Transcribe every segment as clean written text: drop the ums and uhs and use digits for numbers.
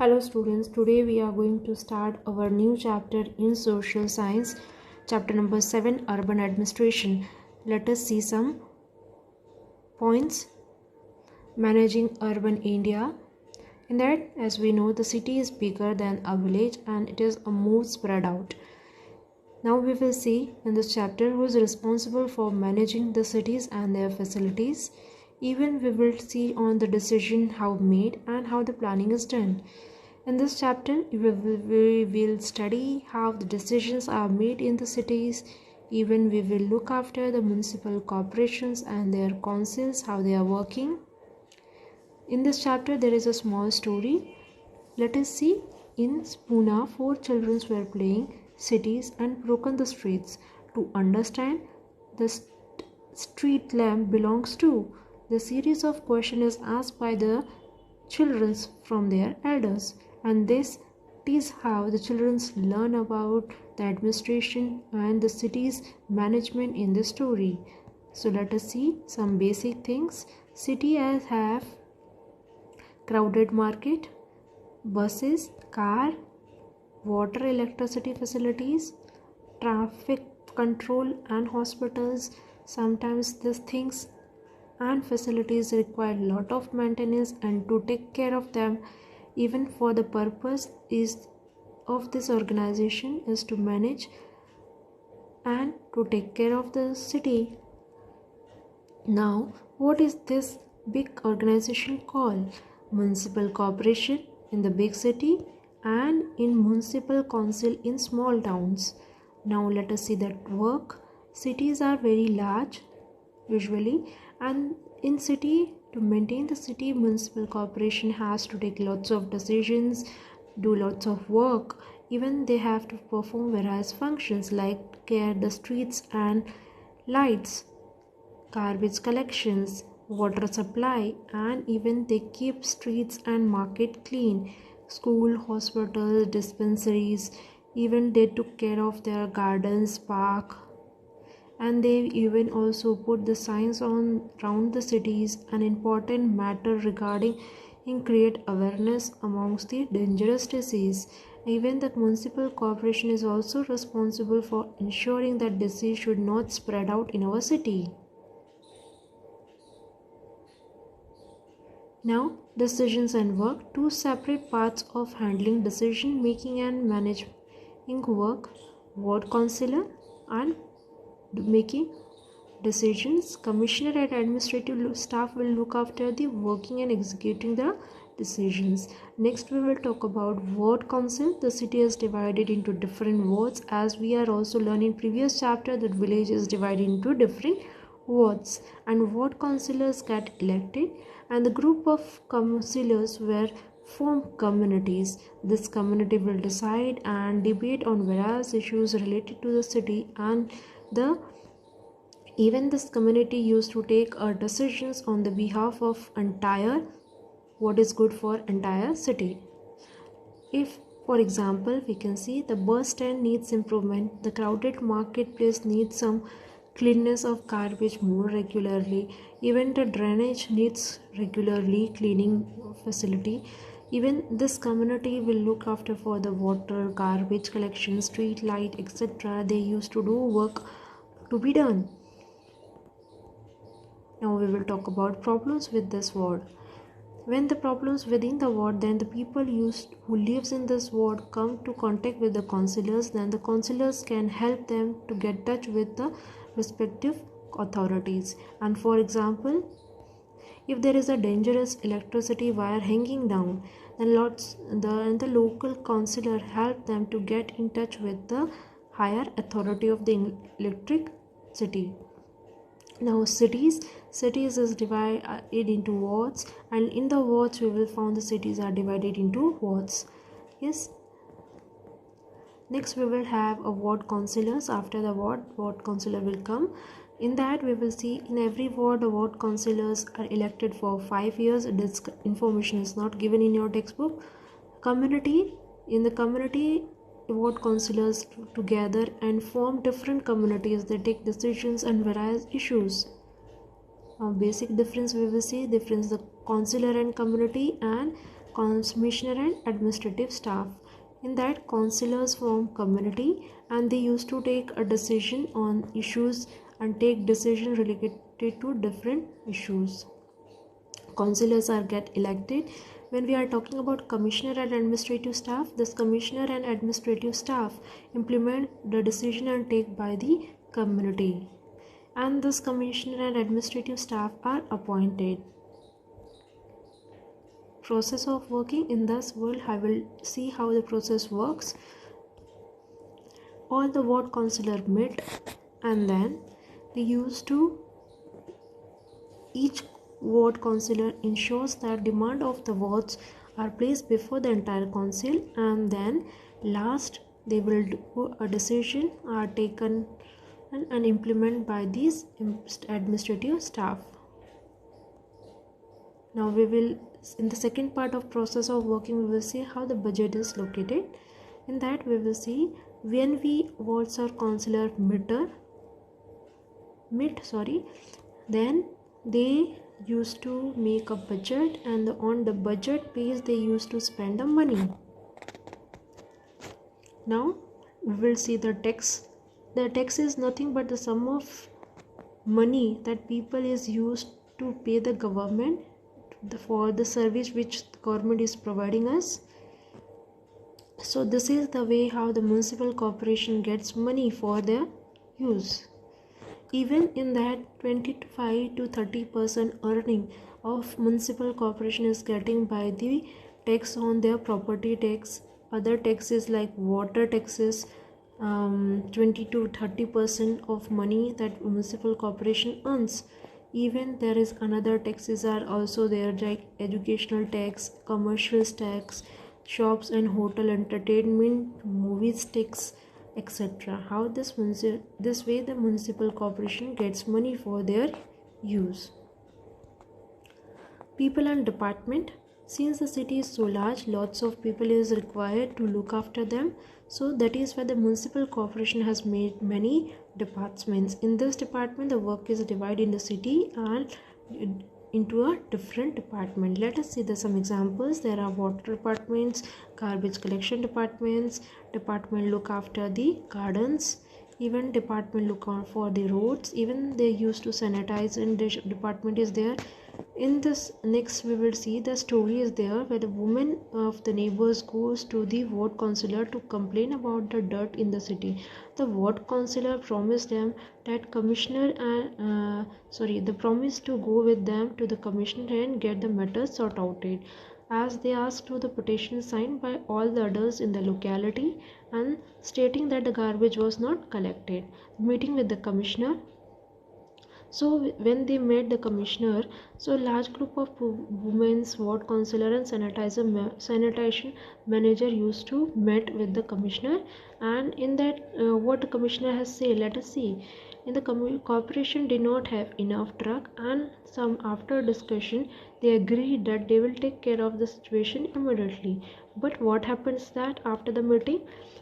Hello students, today we are going to start our new chapter in social science, chapter number 7, urban administration. Let us see some points. Managing urban India. In that, as we know, the city is bigger than a village and it is a more spread out. Now we will see in this chapter who is responsible for managing the cities and their facilities. Even we will see on the decision how made and how the planning is done. In this chapter, we will study how the decisions are made in the cities. Even we will look after the municipal corporations and their councils, how they are working. In this chapter, there is a small story. Let us see. In Pune, 4 children were playing cities and broken the streets. To understand, the street lamp belongs to. The series of questions is asked by the children from their elders, and this is how the children learn about the administration and the city's management in the story. So let us see some basic things. City have crowded market, buses, car, water, electricity facilities, traffic control and hospitals. Sometimes these things and facilities require a lot of maintenance, and to take care of them, even for the purpose is of this organization is to manage and to take care of the city. Now, what is this big organization called? Municipal corporation in the big city and in municipal council in small towns. Now let us see that work. Cities are very large usually, and in city, to maintain the city, municipal corporation has to take lots of decisions, do lots of work. Even they have to perform various functions like care the streets and lights, garbage collections, water supply, and even they keep streets and market clean. School, hospitals, dispensaries, even they took care of their gardens, park, and they even also put the signs on around the cities, an important matter regarding and create awareness amongst the dangerous disease. Even the municipal corporation is also responsible for ensuring that disease should not spread out in our city. Now, decisions and work, two separate parts of handling decision making and managing work. Ward councillor and making decisions. Commissioner and administrative staff will look after the working and executing the decisions. Next, we will talk about ward council. The city is divided into different wards, as we are also learning previous chapter that village is divided into different wards, and ward councillors get elected, and the group of councillors were form communities. This community will decide and debate on various issues related to the city, and even this community used to take decisions on the behalf of entire what is good for entire city. If, for example, we can see the bus stand needs improvement, the crowded marketplace needs some cleanness of garbage more regularly, even the drainage needs regularly cleaning facility. Even this community will look after for the water, garbage collection, street light, etc. They used to do work to be done. Now we will talk about problems with this ward. When the problems within the ward, then the people who lives in this ward come to contact with the councillors, then the councillors can help them to get touch with the respective authorities. And for example, if there is a dangerous electricity wire hanging down, then the local councillor help them to get in touch with the higher authority of the electricity. Now cities is divided into wards, and in the wards we will find the cities are divided into wards. Yes. Next we will have a ward councillors. After the ward councillor will come. In that we will see in every ward the ward councillors are elected for 5 years. This information is not given in your textbook. In the community ward councillors together and form different communities. They take decisions on various issues. Basic difference we will see difference the councillor and community, and commissioner and administrative staff. In that, councillors form community and they used to take a decision on issues and take decision related to different issues. Councillors are get elected. When we are talking about commissioner and administrative staff, this commissioner and administrative staff implement the decision and take by the community, and this commissioner and administrative staff are appointed. Process of working in this world, I will see how the process works. All the ward councillor meet and then they used to, each ward councillor ensures that demand of the wards are placed before the entire council, and then last they will do a decision are taken and implemented by these administrative staff. Now we will, in the second part of process of working, we will see how the budget is located. In that we will see when we wards or councillor then they used to make a budget, and on the budget page they used to spend the money. Now we will see the tax. The tax is nothing but the sum of money that people is used to pay the government for the service which the government is providing us. So this is the way how the municipal corporation gets money for their use. Even in that 25 to 30% earning of municipal corporation is getting by the tax on their property tax, other taxes like water taxes, 20 to 30% of money that municipal corporation earns. Even there is another taxes are also there, like educational tax, commercial tax, shops and hotel entertainment, movies tax, etc. How this way the municipal corporation gets money for their use. People and department. Since the city is so large, lots of people is required to look after them. So that is why the municipal corporation has made many departments. In this department, the work is divided in the city and into a different department. Let us see some examples. There are water departments, garbage collection departments, department look after the gardens, even department look out for the roads, even they used to sanitize, and the department is there. In this next we will see the story is there where the woman of the neighbors goes to the ward councillor to complain about the dirt in the city. The ward councillor promised them that commissioner and they promised to go with them to the commissioner and get the matter sorted out, as they asked to the petition signed by all the others in the locality and stating that the garbage was not collected. Meeting with the commissioner. So when they met the commissioner, so large group of women, ward councillor and sanitation manager used to met with the commissioner, and in that what the commissioner has said, let us see. In the corporation did not have enough truck, and some after discussion they agreed that they will take care of the situation immediately. But what happens that after the meeting,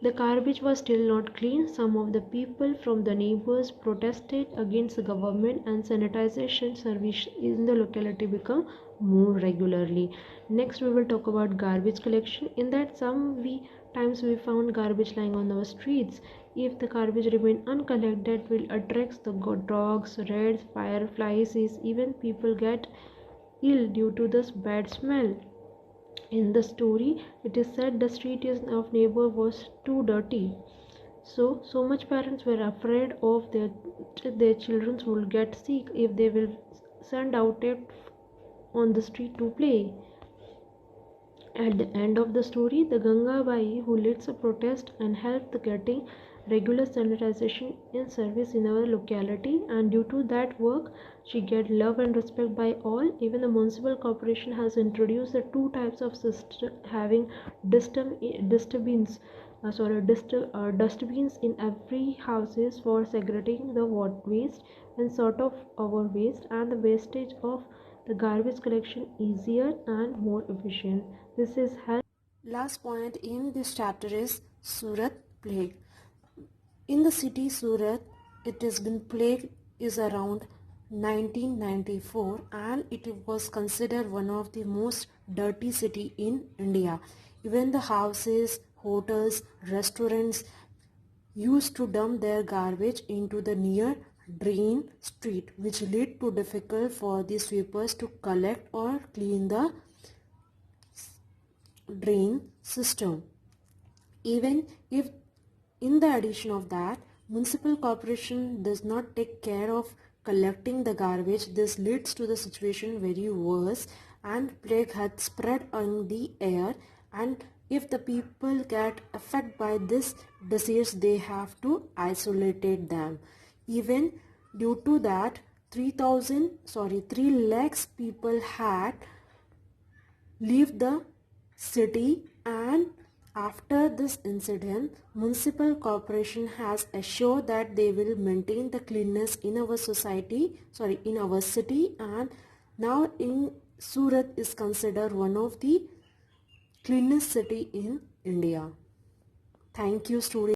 the garbage was still not clean. Some of the people from the neighbors protested against the government, and sanitization service in the locality become more regularly. Next we will talk about garbage collection. In that times we found garbage lying on our streets. If the garbage remain uncollected, will attract the dogs, rats, fireflies, even people get ill due to this bad smell. In the story, it is said the street of neighbor was too dirty. So much parents were afraid of their children will get sick if they will send out it on the street to play. At the end of the story, the Ganga Bai, who leads a protest and helped getting regular sanitization in service in our locality, and due to that work she get love and respect by all. Even the municipal corporation has introduced the two types of system, having dustbins in every houses for segregating the waste and sort of our waste, and the wastage of the garbage collection easier and more efficient. This is help. Last point in this chapter is Surat plague. In the city Surat, it has been plague is around 1994, and it was considered one of the most dirty city in India. Even the houses, hotels, restaurants used to dump their garbage into the near drain street, which led to difficult for the sweepers to collect or clean the drain system. Even if in the addition of that, municipal corporation does not take care of collecting the garbage, this leads to the situation very worse, and plague had spread on the air, and if the people get affected by this disease, they have to isolate them. Even due to that, 3 lakhs people had leave the city, and after this incident, municipal corporation has assured that they will maintain the cleanness in our in our city, and now in Surat is considered one of the cleanest city in India. Thank you, students.